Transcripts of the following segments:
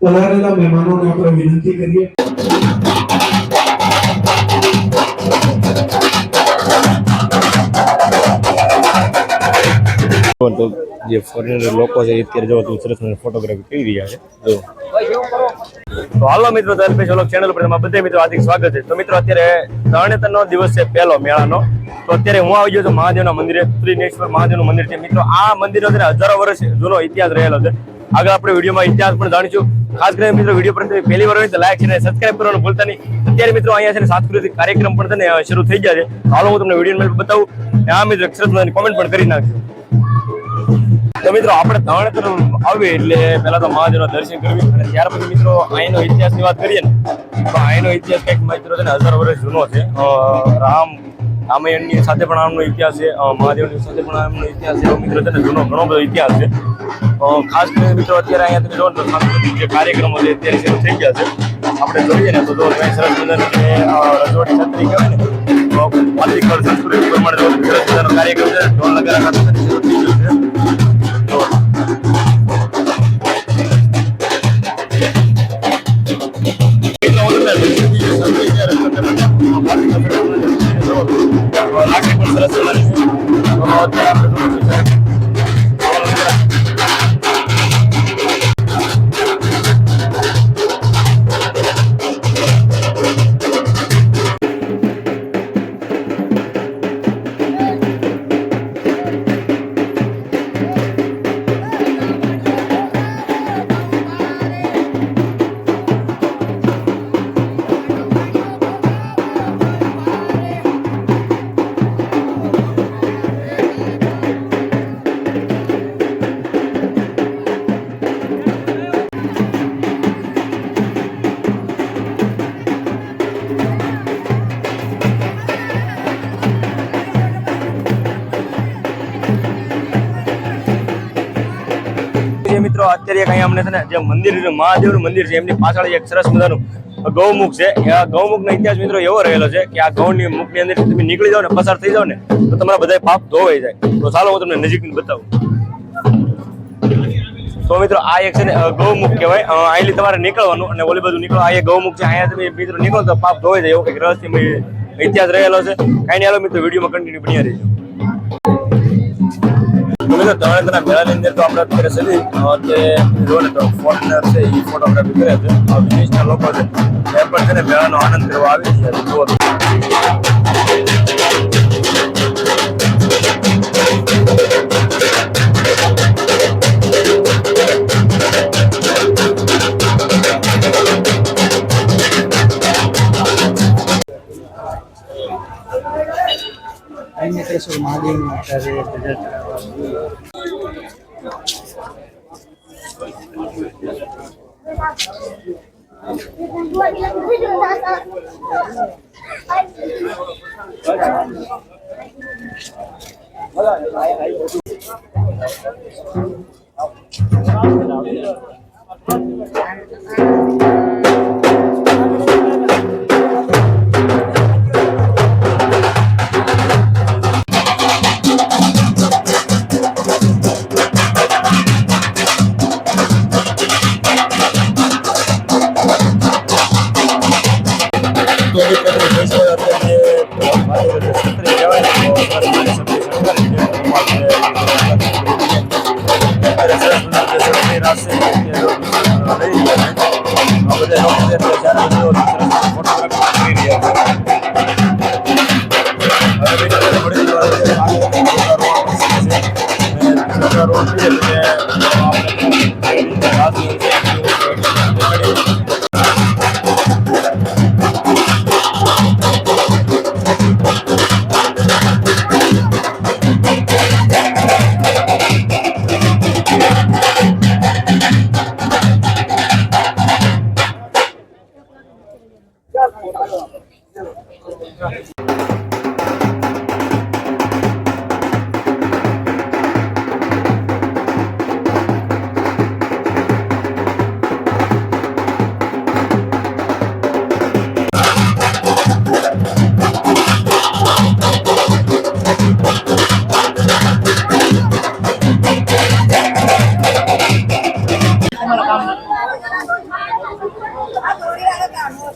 પધારેલા મહેમાનોને આપણે વિનંતી કરીએ. તો જે ફોરેનર લોકો છે અત્યારે જો તું સરસ ફોટોગ્રાફી કરી રહ્યા છે જો. તો હાલો મિત્રો, દર્પેશ વ્લોગ ચેનલ પર તમારા બધા મિત્રો હાર્દિક સ્વાગત છે. તો મિત્રો અત્યારે તરણેતરનો દિવસ છે પહેલો મેળાનો. તો અત્યારે હું આવી ગયો છું મહાદેવના મંદિરે. ત્રિનેશ્વર મહાદેવનું મંદિર છે મિત્રો. આ મંદિરનો હજારો વર્ષ જૂનો ઇતિહાસ રહેલો છે. આગળ આપણે વિડીયોમાં ઇતિહાસ પણ જાણીશું. ખાસ કરીને મિત્રો વિડીયો પર પહેલી વાર હોય તો લાઈક અને સબસ્ક્રાઇબ કરવાનું ભૂલતા નહીં. અત્યારે મિત્રો અહીંયા છે ને સાંસ્કૃતિક કાર્યક્રમ પણ છે ને શરૂ થઈ ગયા છે. હાલો હું તમને વિડીયો બતાવું. આ મિત્રો સરસ કોમેન્ટ પણ કરી નાખજો. તો મિત્રો આપણે તરણેતર આવીએ એટલે પહેલા તો મહાદેવના દર્શન કરવી અને ત્યાર પછી મિત્રો અહીંનો ઇતિહાસની વાત કરીએ ને તો અહીંનો ઇતિહાસ કંઈક મિત્રો છે ને હજારો વર્ષ જૂનો છે. રામાયણની સાથે પણ આમનો ઇતિહાસ છે, મહાદેવની સાથે પણ આમનો ઇતિહાસ છે. મિત્રો છે ને જૂનો ઘણો બધો ઇતિહાસ છે. ખાસ કરીને મિત્રો અત્યારે અહીંયા તમે જોવો તો સાંસ્કૃતિક જે કાર્યક્રમો છે અત્યારે શરૂ થઈ ગયા છે. આપણે જોઈએ ને તો જો સરસ મજાની રજવાડી છત્રી કહેવાય ને તો આદિકાળ સંસ્કૃતિ પ્રમાણે સરસ મજાનો કાર્યક્રમ છે. ઢોલ નગારા સાથે શરૂ થઈ ગયો છે. મિત્રો અત્યારે કઈ અમને છે ને જે મંદિર મહાદેવનું મંદિર છે એમની પાછળ એક સરસ મજાનું ગૌમુખ છે. આ ગૌમુખનો ઇતિહાસ મિત્રો એવો રહેલો છે કે આ ગૌની મુખની અંદર તમે નીકળી જાવ ને પસાર થઈ જાવ ને તો તમારા બધા પાપ ધોવાઈ જાય. તો ચાલો હું તમને નજીક બતાવું. તો મિત્રો આ એક છે ને ગૌમુખ કહેવાય. અહીંથી તમારે નીકળવાનું અને ઓલી બધું નીકળો. આ એક ગૌમુખ છે. અહીંયા તમે મિત્રો નીકળો તો પાપ ધોવાઈ જાય એવો કંઈક રહસ્યમય ઇતિહાસ રહેલો છે. કઈ નહીં, હાલો મિત્રો વિડીયોમાં કન્ટિન્યુ બન્યા રહેજો. તરણેતરના મેળાની અંદર તો આપણે અત્યારે સદી જો ને તો ફોરેનર છે એ ફોટોગ્રાફી કરે છે. વિદેશના લોકો છે એ પણ છે ને મેળાનો આનંદ કરવા આવે છે. ત્રિનેશ્વર મહાદેવનું અત્યારે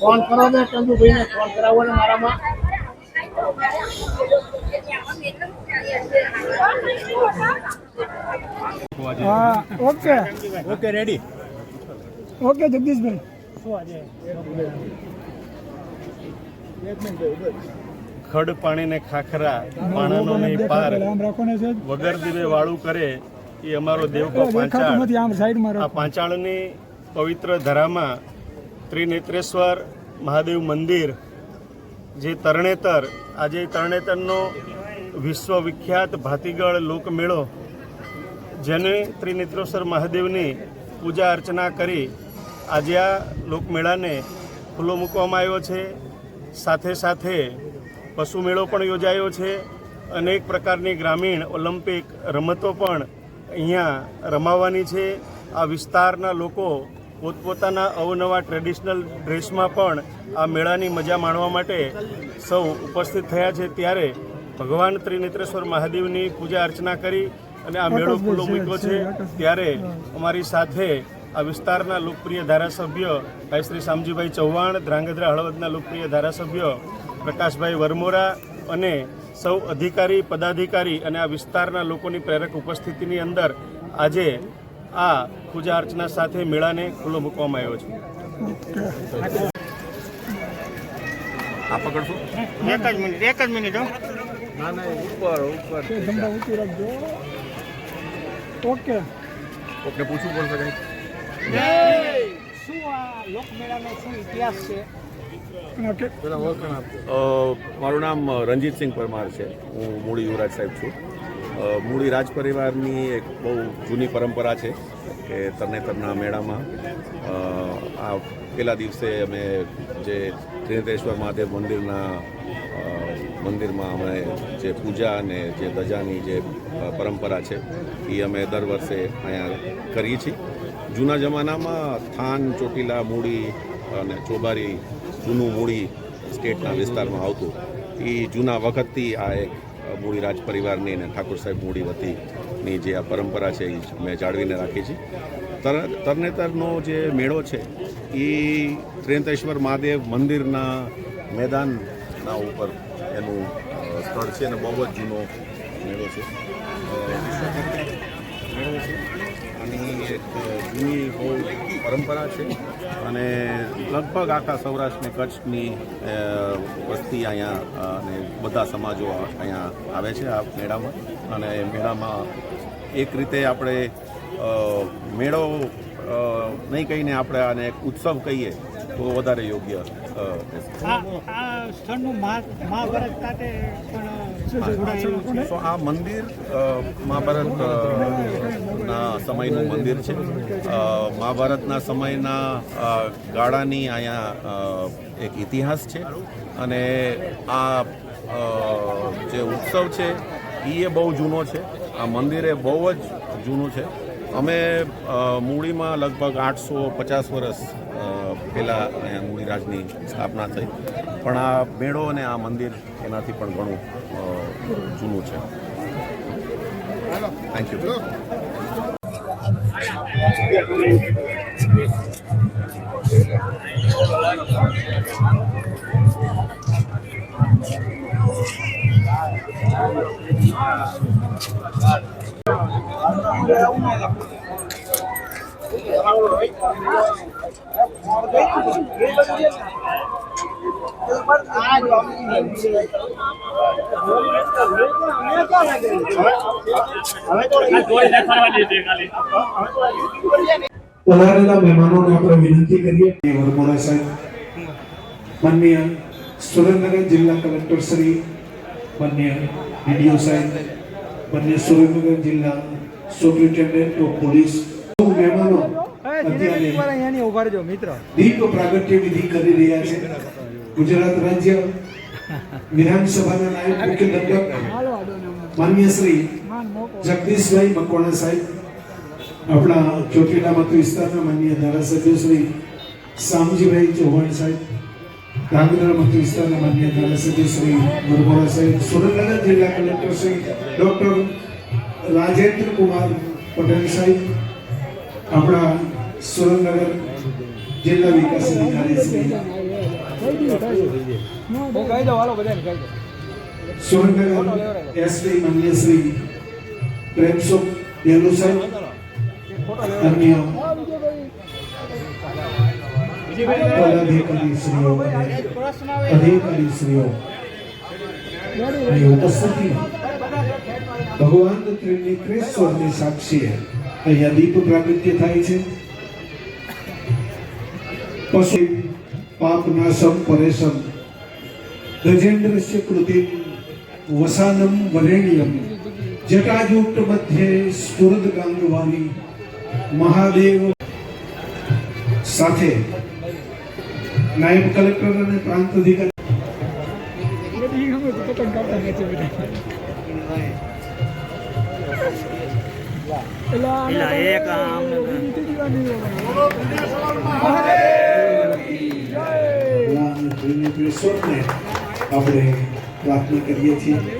ફોન કરો ને ચંદુભાઈને ફોન કરાવો ને મારામાં. હા ઓકે ઓકે રેડી. ઓકે જગદીશભાઈ ખડ પાણીને ખાખરા પાણાનો નહીં પાર આમ રાખો ને સાહેબ વગર દીવે વાળું કરે એ અમારો દેવકો દેખાતું પાંચાળ. નથી આમ સાઈડમાં આ રાખો પાંચાળની પવિત્ર ધરામાં ત્રિનેત્રેશ્વર મહાદેવ મંદિર જે તરણેતર, આજે તરણેતરનો વિશ્વવિખ્યાત ભાતીગળ લોકમેળો, જેને ત્રિનેત્રેશ્વર મહાદેવની પૂજા અર્ચના કરી આજે આ લોકમેળાને ખુલ્લો મૂકવામાં આવ્યો છે. સાથે સાથે પશુ મેળો પણ યોજાયો છે. અનેક પ્રકારની ગ્રામીણ ઓલિમ્પિક રમતો પણ અહીંયા રમાવાની છે. આ વિસ્તારના લોકો પોતપોતાના અવનવા ટ્રેડિશનલ ડ્રેસમાં પણ આ મેળાની મજા માણવા માટે સૌ ઉપસ્થિત થયા છે. ત્યારે ભગવાન ત્રિનેત્રેશ્વર મહાદેવની પૂજા અર્ચના કરી અને આ મેળો ખુલ્લો મૂક્યો છે. ત્યારે અમારી સાથે આ વિસ્તારના લોકપ્રિય ધારાસભ્ય ભાઈ શ્રી શામજીભાઈ ચૌહાણ, ધ્રાંગધ્રા હળવદના લોકપ્રિય ધારાસભ્ય પ્રકાશભાઈ વરમોરા અને સૌ અધિકારી પદાધિકારી અને આ વિસ્તારના લોકોની પ્રેરક ઉપસ્થિતિની અંદર આજે આ પૂજા અર્ચના સાથે મેળાને ખુલ્લો મૂકવામાં આવ્યો છે. એક જ મિનિટ હો. ધંધા ઊંચી રાખજો ઓકે ઓકે પૂછવું પડશે શું આ લોકમેળાનો શું ઇતિહાસ છે? ઓકે મારું નામ રણજીતસિંહ પરમાર છે. હું મૂળી યુવરાજ સાહેબ છું. મૂળી રાજ પરિવારની એક બહુ જૂની પરંપરા છે કે તરણેતરના મેળામાં આ પહેલા દિવસે અમે જે ત્રિનેત્રેશ્વર મહાદેવ મંદિરમાં અમે જે પૂજા અને જે ધજાની જે પરંપરા છે એ અમે દર વર્ષે અહીંયા કરીએ છીએ. જૂના જમાનામાં થાન, ચોટીલા, મૂળી અને ચોબારી જૂનું મૂળી સ્ટેટના વિસ્તારમાં આવતું. એ જૂના વખતથી આ એક મૂળી રાજ પરિવારની અને ઠાકોર સાહેબ મૂળી વતીની જે આ પરંપરા છે એ મેં જાળવીને રાખી છે. તરણેતરનો જે મેળો છે એ ત્રિનેત્રેશ્વર મહાદેવ મંદિરના મેદાનના ઉપર એનું સ્થળ છે અને બહુ જ જૂનો મેળો છે. આની એક જૂની બહુ પરંપરા છે અને લગભગ આખા સૌરાષ્ટ્ર ને કચ્છની વસ્તી અહીંયા અને બધા સમાજો અહીંયા આવે છે આ મેળામાં. અને મેળામાં એક રીતે આપણે મેળો નહીં કહીને આપણે આને એક ઉત્સવ કહીએ તો વધારે યોગ્ય રહેશે. આ સ્થળનું મહાભારત સાથે પણ તો આ મંદિર મહાભારતના સમયનું મંદિર છે. મહાભારતના સમયના ગાળાની અહીંયા એક ઇતિહાસ છે અને આ જે ઉત્સવ છે એ બહુ જૂનો છે. આ મંદિર એ બહુ જ જૂનું છે. અમે મૂળીમાં લગભગ 850 વર્ષ પહેલાં અહીંયા મૂળીરાજની સ્થાપના થઈ, પણ આ મેળો અને આ મંદિર એનાથી પણ ઘણું જૂનું છે. Thank you. પધારેલા મહેમાનોને આપણે વિનંતી કરીએ વરમોરા સાહેબ, માનનીય સુરેન્દ્રનગર જિલ્લા કલેક્ટર શ્રી, માનનીય ડીડીઓ સાહેબ, માનનીય સુરેન્દ્રનગર જિલ્લા સુપ્રિન્ટેન્ડન્ટ ઓફ પોલીસ, મહેમાનો એની ઉભા રહેજો મિત્ર. દીપ પ્રાગટ્ય વિધિ કરી રહ્યા છે. ગુજરાત રાજ્ય વિધાનસભાના નાયબ મુખ્ય દંડક માનનીય શ્રી જગદીશભાઈ મકવાણા સાહેબ, આપણા ચોટીલા મત વિસ્તારના માનનીય ધારાસભ્ય શ્રી શામજીભાઈ ચૌહાણ સાહેબ, ધ્રાંગધ્રા મત વિસ્તારના માનનીય ધારાસભ્ય શ્રી વરમોરા સાહેબ, સુરેન્દ્રનગર જિલ્લા કલેક્ટર શ્રી ડોક્ટર રાજેન્દ્ર કુમાર પટેલ સાહેબ, આપણા સુરેન્દ્રનગર જિલ્લા વિકાસ અધિકારી શ્રી કહી દો હાલો બધાને કહી દો સુરેન્દ્રનગર એસપી માન્ય શ્રી પ્રેમસુખ દેલુ સાહેબ અન્ય પદાધિકારીશ્રીઓ અધિકારીશ્રીઓ અહીં ઉપસ્થિતિ ભગવાન ત્રિનેત્રેશ્વરની સાક્ષીએ અહીંયા દીપ પ્રાગટ્ય થાય છે. પશુ પાપ નાશમ પરેશમ ગજેન્દ્રસ્ય કૃતિમ વસાનમ વરેણ્યમ જટાજૂટ મધ્યે સ્ફુરદ ગાંગવારી મહાદેવ સાથે નાયબ કલેક્ટર અને પ્રાંત અધિકારી અમે તો પતંગ કાપતા નથી બધા એલા એક આમ ત્રિનેત્રેશ્વરને આપણે પ્રાર્થના કરીએ છીએ.